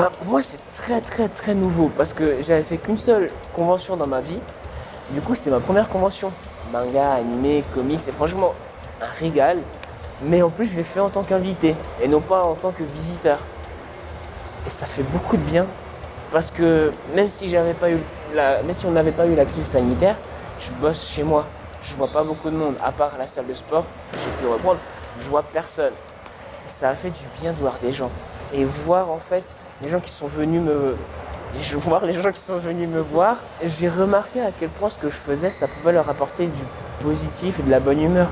Pour moi, c'est très très très nouveau parce que j'avais fait qu'une seule convention dans ma vie. Du coup, c'est ma première convention. Manga, animé, comics, c'est franchement un régal. Mais en plus, je l'ai fait en tant qu'invité et non pas en tant que visiteur. Et ça fait beaucoup de bien parce que même si on n'avait pas eu la crise sanitaire, je bosse chez moi. Je vois pas beaucoup de monde, à part la salle de sport que j'ai pu reprendre, je vois personne. Et ça a fait du bien de voir des gens. Et voir en fait les gens qui sont venus me. Voir les gens qui sont venus me voir, j'ai remarqué à quel point ce que je faisais, ça pouvait leur apporter du positif et de la bonne humeur.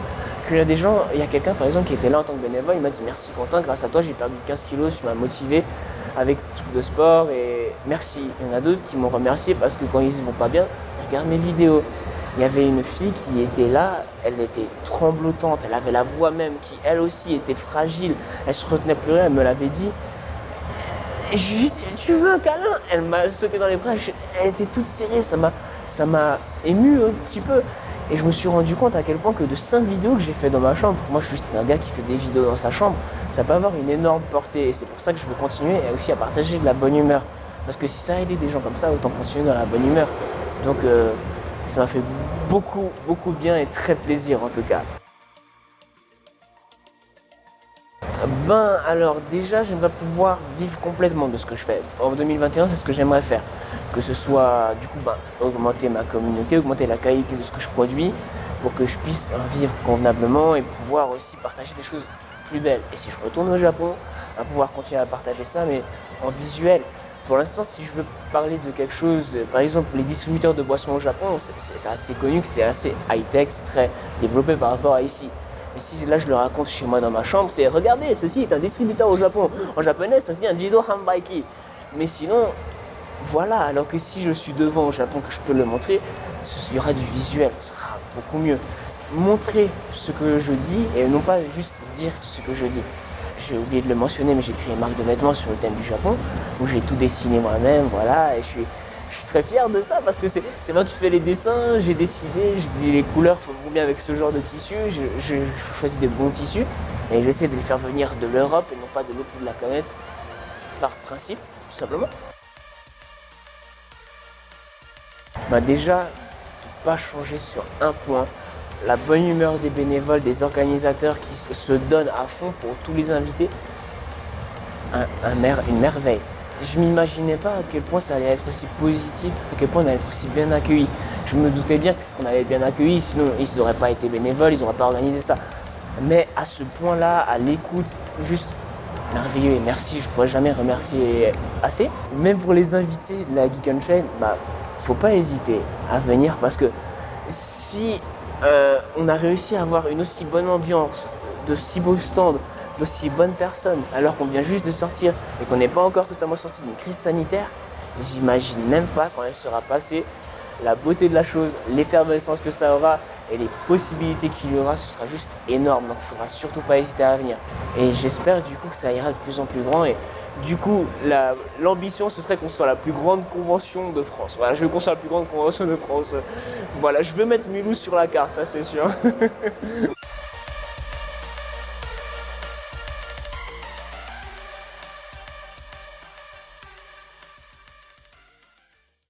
Qu'il y a des gens, il y a quelqu'un par exemple qui était là en tant que bénévole, il m'a dit merci Quentin, grâce à toi j'ai perdu 15 kilos, tu m'as motivé avec tout le sport et merci. Il y en a d'autres qui m'ont remercié parce que quand ils vont pas bien, ils regardent mes vidéos. Il y avait une fille qui était là, elle était tremblotante, elle avait la voix même qui elle aussi était fragile, elle se retenait plus rien, elle me l'avait dit. Et je lui ai dit, tu veux un câlin? Elle m'a sauté dans les bras, elle était toute serrée, ça m'a ému un petit peu. Et je me suis rendu compte à quel point que de 5 vidéos que j'ai fait dans ma chambre, moi je suis juste un gars qui fait des vidéos dans sa chambre, ça peut avoir une énorme portée. Et c'est pour ça que je veux continuer et aussi à partager de la bonne humeur. Parce que si ça a aidé des gens comme ça, autant continuer dans la bonne humeur. Donc ça m'a fait beaucoup, beaucoup bien et très plaisir en tout cas. Alors déjà, j'aimerais pouvoir vivre complètement de ce que je fais. En 2021, c'est ce que j'aimerais faire. Que ce soit, du coup, augmenter ma communauté, augmenter la qualité de ce que je produis pour que je puisse en vivre convenablement et pouvoir aussi partager des choses plus belles. Et si je retourne au Japon, à pouvoir continuer à partager ça, mais en visuel. Pour l'instant, si je veux parler de quelque chose, par exemple, les distributeurs de boissons au Japon, c'est assez connu que c'est assez high-tech, c'est très développé par rapport à ici. Et si là je le raconte chez moi dans ma chambre, c'est regardez, ceci est un distributeur au Japon. En japonais, ça se dit un Jido Hanbaiki. Mais sinon, voilà, alors que si je suis devant au Japon, que je peux le montrer, il y aura du visuel, ce sera beaucoup mieux. Montrer ce que je dis et non pas juste dire ce que je dis. J'ai oublié de le mentionner, mais j'ai créé une marque de vêtements sur le thème du Japon, où j'ai tout dessiné moi-même, voilà, et je suis très fier de ça parce que c'est moi qui fais les dessins, j'ai décidé, j'ai dit les couleurs vont bien avec ce genre de tissu, j'ai choisi des bons tissus et j'essaie de les faire venir de l'Europe et non pas de l'autre bout de la planète par principe, tout simplement. Déjà, ne pas changer sur un point, la bonne humeur des bénévoles, des organisateurs qui se donnent à fond pour tous les invités, une merveille. Je m'imaginais pas à quel point ça allait être aussi positif, à quel point on allait être aussi bien accueillis. Je me doutais bien qu'on allait être bien accueillis, sinon ils n'auraient pas été bénévoles, ils n'auraient pas organisé ça. Mais à ce point-là, à l'écoute, juste merveilleux et merci, je ne pourrais jamais remercier assez. Même pour les invités de la Geek Unchained, faut pas hésiter à venir parce que si on a réussi à avoir une aussi bonne ambiance, de si beaux stands, d'aussi bonnes personnes, alors qu'on vient juste de sortir et qu'on n'est pas encore totalement sorti d'une crise sanitaire, j'imagine même pas quand elle sera passée la beauté de la chose, l'effervescence que ça aura et les possibilités qu'il y aura, ce sera juste énorme. Donc il ne faudra surtout pas hésiter à venir. Et j'espère du coup que ça ira de plus en plus grand. Et du coup, l'ambition, ce serait qu'on soit la plus grande convention de France. Voilà, je veux qu'on soit la plus grande convention de France. Voilà, je veux mettre Mulhouse sur la carte, ça c'est sûr.